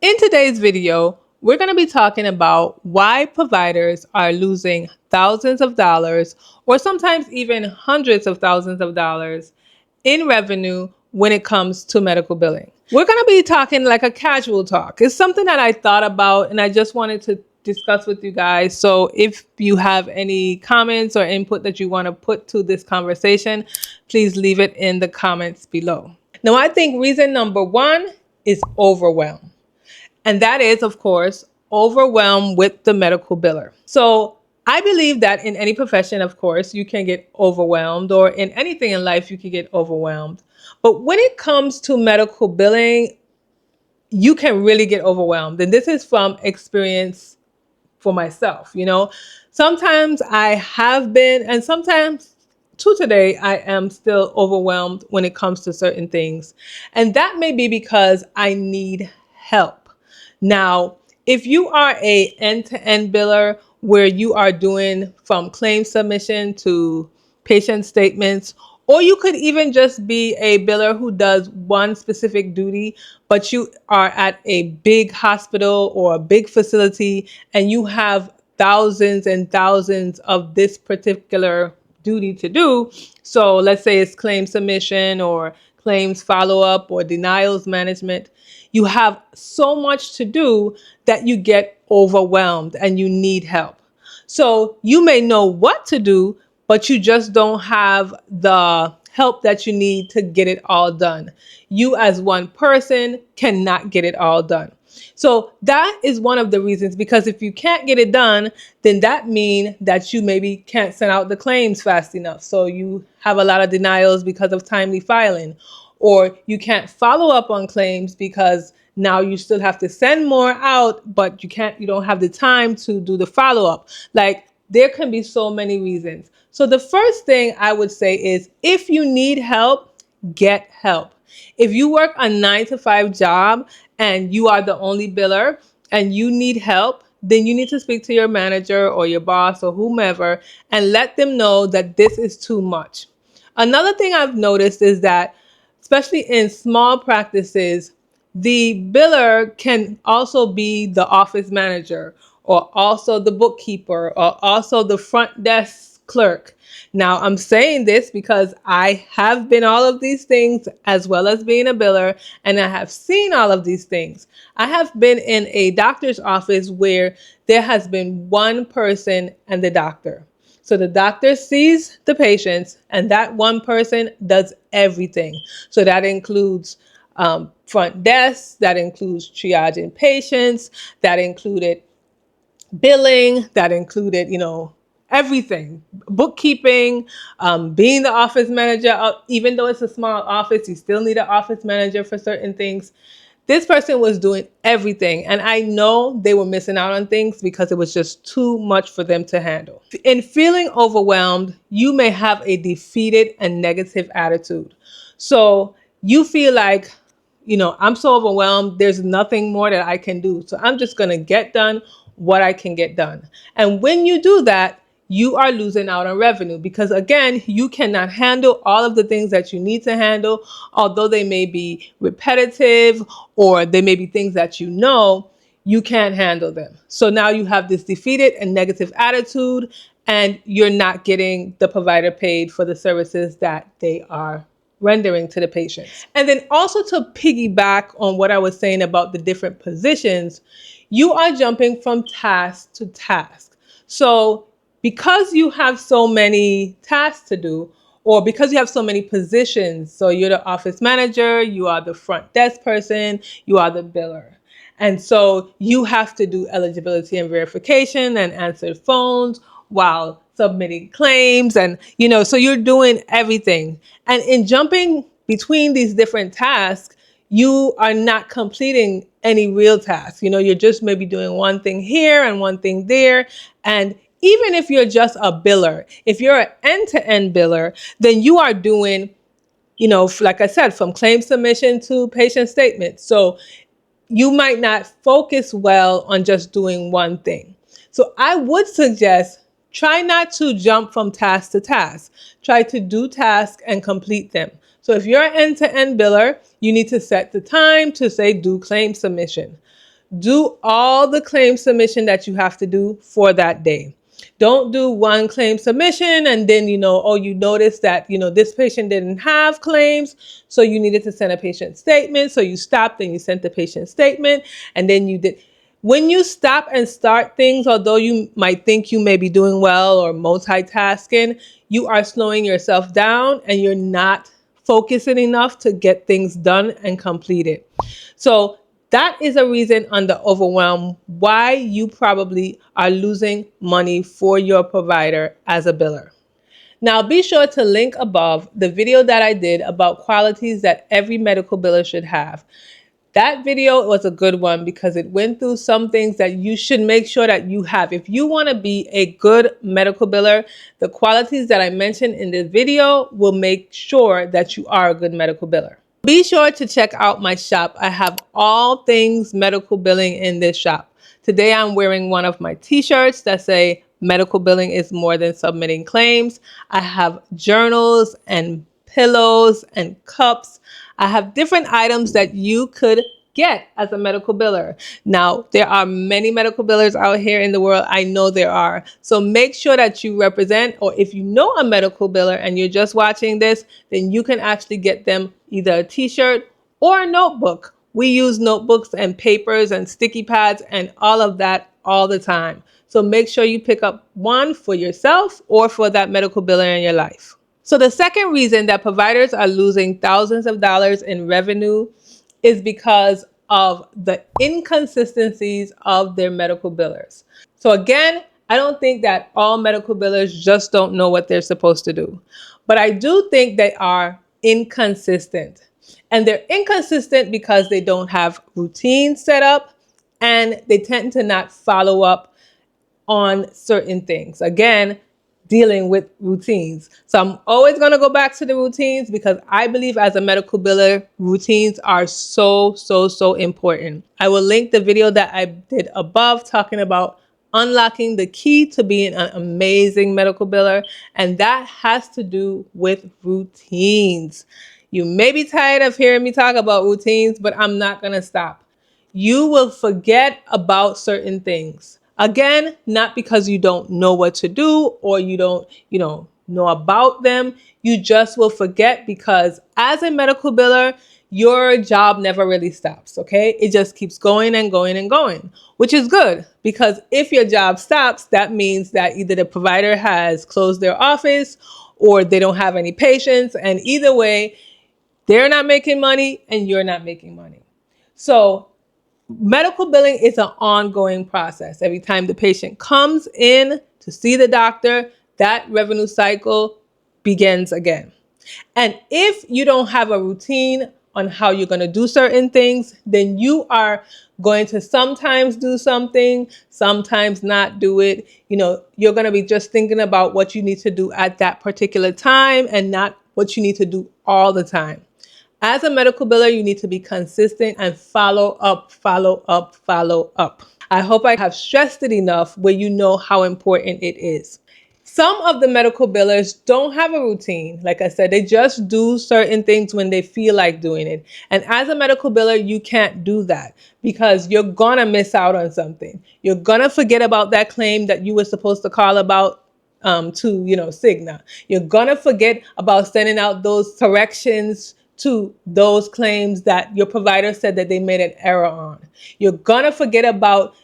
In today's video, we're going to be talking about why providers are losing thousands of dollars or sometimes even hundreds of thousands of dollars in revenue when it comes to medical billing. We're going to be talking like a casual talk. It's something that I thought about and I just wanted to discuss with you guys. So if you have any comments or input that you want to put to this conversation, please leave it in the comments below. Now, I think reason number one is overwhelm. And that is, of course, overwhelmed with the medical biller. So I believe that in any profession, of course, you can get overwhelmed, or in anything in life, you can get overwhelmed. But when it comes to medical billing, you can really get overwhelmed. And this is from experience for myself. Sometimes I have been, and sometimes to today, I am still overwhelmed when it comes to certain things. And that may be because I need help. Now, if you are a end-to-end biller where you are doing from claim submission to patient statements, or you could even just be a biller who does one specific duty, but you are at a big hospital or a big facility and you have thousands and thousands of this particular duty to do. So let's say it's claim submission or claims follow-up or denials management. You have so much to do that you get overwhelmed and you need help. So you may know what to do, but you just don't have the help that you need to get it all done. You as one person cannot get it all done. So that is one of the reasons, because if you can't get it done, then that means that you maybe can't send out the claims fast enough. So you have a lot of denials because of timely filing, or you can't follow up on claims because now you still have to send more out, but you don't have the time to do the follow-up. Like, there can be so many reasons. So the first thing I would say is, if you need help, get help. If you work a 9-to-5 job and you are the only biller and you need help, then you need to speak to your manager or your boss or whomever and let them know that this is too much. Another thing I've noticed is that, especially in small practices, the biller can also be the office manager or also the bookkeeper or also the front desk clerk. Now, I'm saying this because I have been all of these things as well as being a biller, and I have seen all of these things. I have been in a doctor's office where there has been one person and the doctor. So the doctor sees the patients and that one person does everything. So that includes front desk, that includes triaging patients, that included billing, that included, everything, bookkeeping, being the office manager. Even though it's a small office, you still need an office manager for certain things. This person was doing everything, and I know they were missing out on things because it was just too much for them to handle. In feeling overwhelmed, you may have a defeated and negative attitude. So you feel like, I'm so overwhelmed, there's nothing more that I can do. So I'm just going to get done what I can get done. And when you do that, you are losing out on revenue because, again, you cannot handle all of the things that you need to handle, although they may be repetitive or they may be things that you can't handle them. So now you have this defeated and negative attitude, and you're not getting the provider paid for the services that they are rendering to the patients. And then also, to piggyback on what I was saying about the different positions, you are jumping from task to task. So because you have so many tasks to do, or because you have so many positions, so you're the office manager, you are the front desk person, you are the biller. And so you have to do eligibility and verification and answer phones while submitting claims. And, so you're doing everything. And in jumping between these different tasks, you are not completing any real tasks. You're just maybe doing one thing here and one thing there. And even if you're just a biller, if you're an end-to-end biller, then you are doing, like I said, from claim submission to patient statement. So you might not focus well on just doing one thing. So I would suggest, try not to jump from task to task. Try to do tasks and complete them. So if you're an end-to-end biller, you need to set the time to say do claim submission. do all the claim submission that you have to do for that day. Don't do one claim submission and then, oh, you notice that, this patient didn't have claims, so you needed to send a patient statement. So you stopped and you sent the patient statement, and then you did. When you stop and start things, although you might think you may be doing well or multitasking, you are slowing yourself down and you're not focusing enough to get things done and completed. So that is a reason under Overwhelm why you probably are losing money for your provider as a biller. Now be sure to link above the video that I did about qualities that every medical biller should have. That video was a good one because it went through some things that you should make sure that you have. If you want to be a good medical biller, the qualities that I mentioned in this video will make sure that you are a good medical biller. Be sure to check out my shop. I have all things medical billing in this shop. Today I'm wearing one of my t-shirts that say medical billing is more than submitting claims. I have journals and pillows and cups. I have different items that you could get as a medical biller. Now, there are many medical billers out here in the world. I know there are. So make sure that you represent, or if you know a medical biller and you're just watching this, then you can actually get them either a t-shirt or a notebook. We use notebooks and papers and sticky pads and all of that all the time. So make sure you pick up one for yourself or for that medical biller in your life. So the second reason that providers are losing thousands of dollars in revenue is because of the inconsistencies of their medical billers. So again, I don't think that all medical billers just don't know what they're supposed to do, but I do think they are inconsistent. And they're inconsistent because they don't have routines set up and they tend to not follow up on certain things. Again, dealing with routines. So I'm always going to go back to the routines because I believe as a medical biller, routines are so important. I will link the video that I did above talking about unlocking the key to being an amazing medical biller. And that has to do with routines. You may be tired of hearing me talk about routines, but I'm not going to stop. You will forget about certain things. Again, not because you don't know what to do or you don't, know about them. You just will forget because as a medical biller, your job never really stops, okay? It just keeps going and going and going, which is good because if your job stops, that means that either the provider has closed their office or they don't have any patients. And either way, they're not making money and you're not making money. So medical billing is an ongoing process. Every time the patient comes in to see the doctor, that revenue cycle begins again. And if you don't have a routine on how you're going to do certain things, then you are going to sometimes do something, sometimes not do it. You're going to be just thinking about what you need to do at that particular time and not what you need to do all the time. As a medical biller, you need to be consistent and follow up. I hope I have stressed it enough where you know how important it is. Some of the medical billers don't have a routine. Like I said, they just do certain things when they feel like doing it. And as a medical biller, you can't do that because you're gonna miss out on something. You're gonna forget about that claim that you were supposed to call about to Cigna. You're gonna forget about sending out those corrections to those claims that your provider said that they made an error on. You're gonna forget about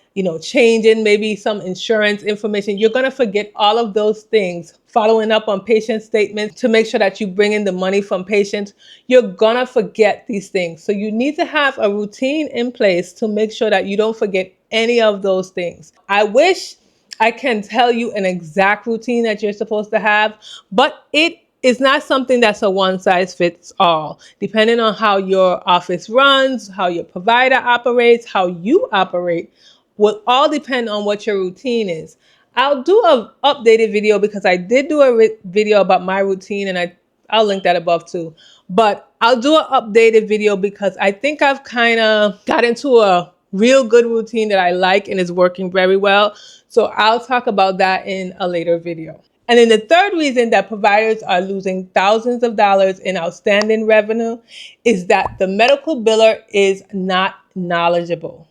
changing maybe some insurance information. You're gonna forget all of those things. Following up on patient statements to make sure that you bring in the money from patients. You're gonna forget these things. So you need to have a routine in place to make sure that you don't forget any of those things. I wish I can tell you an exact routine that you're supposed to have, but it is not something that's a one size fits all. Depending on how your office runs, how your provider operates, how you operate, will all depend on what your routine is. I'll do an updated video because I did do a video about my routine and I'll link that above too. But I'll do an updated video because I think I've kind of got into a real good routine that I like and is working very well. So I'll talk about that in a later video. And then the third reason that providers are losing thousands of dollars in outstanding revenue is that the medical biller is not knowledgeable.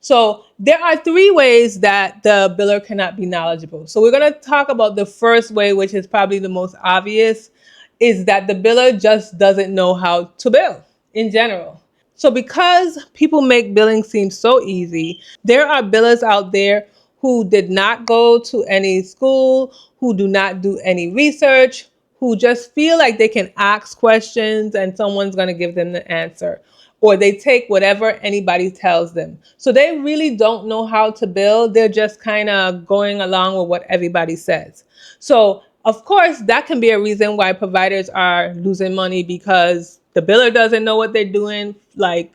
So there are three ways that the biller cannot be knowledgeable. So we're going to talk about the first way, which is probably the most obvious, is that the biller just doesn't know how to bill in general. So because people make billing seem so easy, there are billers out there who did not go to any school, who do not do any research, who just feel like they can ask questions and someone's going to give them the answer, or they take whatever anybody tells them. So they really don't know how to bill. They're just kind of going along with what everybody says. So of course, that can be a reason why providers are losing money, because the biller doesn't know what they're doing. Like,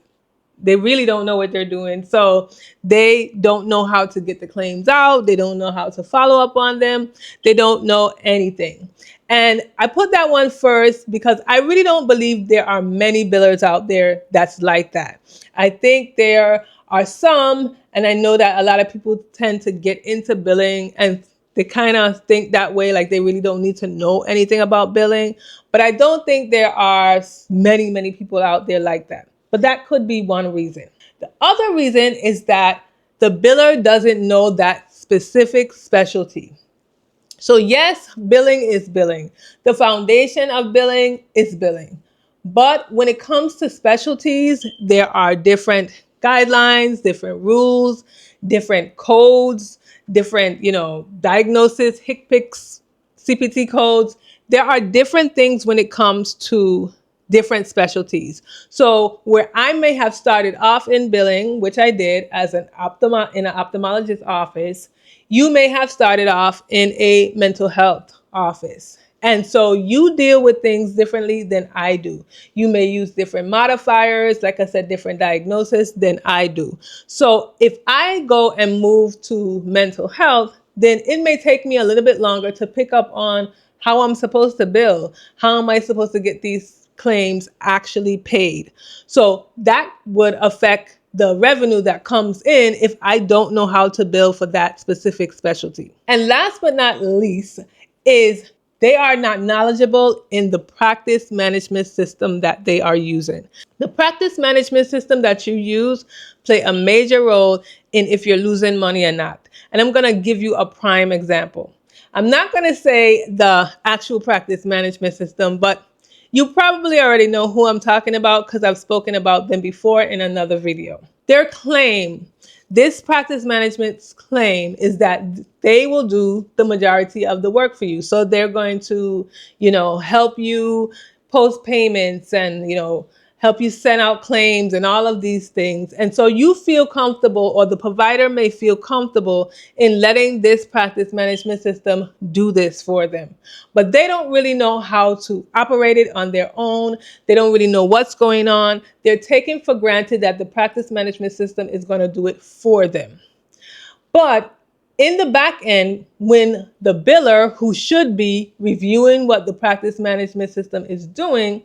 they really don't know what they're doing. So they don't know how to get the claims out. They don't know how to follow up on them. They don't know anything. And I put that one first because I really don't believe there are many billers out there that's like that. I think there are some, and I know that a lot of people tend to get into billing and they kind of think that way, like they really don't need to know anything about billing. But I don't think there are many people out there like that. But that could be one reason. The other reason is that the biller doesn't know that specific specialty. So yes, billing is billing. The foundation of billing is billing. But when it comes to specialties, there are different guidelines, different rules, different codes, different, diagnosis, HCPCS, CPT codes. There are different things when it comes to different specialties. So where I may have started off in billing, which I did as in an ophthalmologist's office, you may have started off in a mental health office. And so you deal with things differently than I do. You may use different modifiers, like I said, different diagnosis than I do. So if I go and move to mental health, then it may take me a little bit longer to pick up on how I'm supposed to bill. How am I supposed to get these claims actually paid? So that would affect the revenue that comes in if I don't know how to bill for that specific specialty. And last but not least is they are not knowledgeable in the practice management system that they are using. The practice management system that you use play a major role in if you're losing money or not. And I'm going to give you a prime example. I'm not going to say the actual practice management system, but you probably already know who I'm talking about because I've spoken about them before in another video. Their claim, this practice management's claim, is that they will do the majority of the work for you. So they're going to, help you post payments and, help you send out claims and all of these things. And so you feel comfortable, or the provider may feel comfortable in letting this practice management system do this for them. But they don't really know how to operate it on their own. They don't really know what's going on. They're taking for granted that the practice management system is going to do it for them. But in the back end, when the biller, who should be reviewing what the practice management system is doing,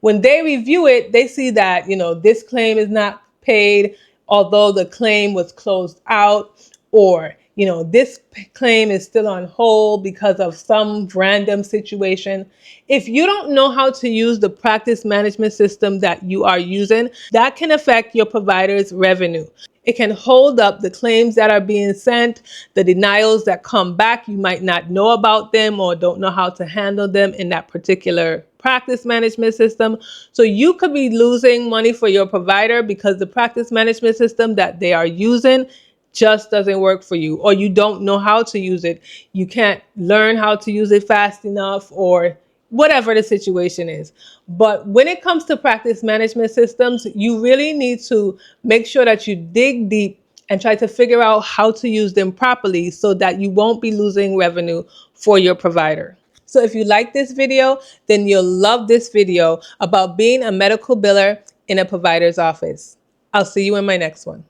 when they review it, they see that, this claim is not paid, although the claim was closed out, or, this claim is still on hold because of some random situation. If you don't know how to use the practice management system that you are using, that can affect your provider's revenue. It can hold up the claims that are being sent, the denials that come back. You might not know about them or don't know how to handle them in that particular practice management system. So you could be losing money for your provider because the practice management system that they are using just doesn't work for you, or you don't know how to use it. You can't learn how to use it fast enough, or whatever the situation is. But when it comes to practice management systems, you really need to make sure that you dig deep and try to figure out how to use them properly so that you won't be losing revenue for your provider. So if you like this video, then you'll love this video about being a medical biller in a provider's office. I'll see you in my next one.